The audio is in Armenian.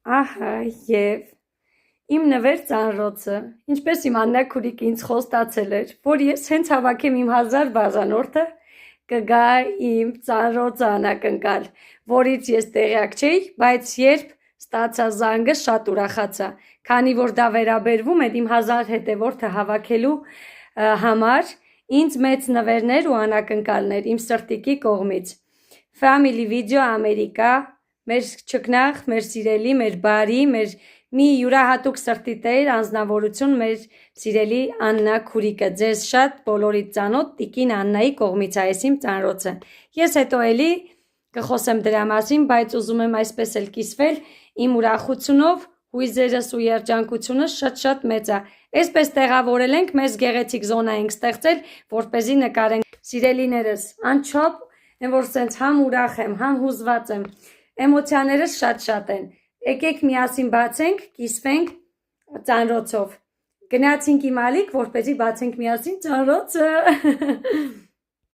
Ահա եւ իմ նվեր ծանրոցը, ինչպես իմ Աննա քուրիկը ինձ խոստացել էր, որ ես հենց հավաքեմ իմ 1000 բաժանորդը, կգա իմ ծանրոցը անակնկալ, որից ես տեղյակ չէի, բայց երբ ստացա զանգը շատ ուրախացա, քանի որ դա վերաբերվում էր իմ 1000 հետևորդը հավաքելու համար, ինձ մեծ նվերներ ու անակնկալներ իմ սրտիկի կողմից։ Family Video Ամերիկա, մեր ճկնաղ, մեր սիրելի, մեր բարի, մեր մի յուրահատուկ սրտի տեր անձնավորություն մեր սիրելի Աննա քուրիկը, ձեզ շատ բոլորիդ ծանոթ տիկին Աննայի կողմից այս իմ ծանրոցը։ Ես հետո էլի կխոսեմ դրա մասին, բայց ուզում եմ այսպես էլ կիսվել իմ ուրախությունով, հույզերս ու երջանկությունը շատ մեծ է։ Այսպես տեղավորել ենք, մեզ գեղեցիկ զոնա ենք ստեղծել, որպեսզի նկարենք։ Սիրելիներս, անչափ եմ, որ սենց համ ուրախ եմ, համ հուզված եմ, էմոցիաներս շատ են։ Եկեք միասին բացենք, կիսվենք ծանրոցով։ Գնացինք իմ ալիք, որպեսզի բացենք միասին ծանրոցը։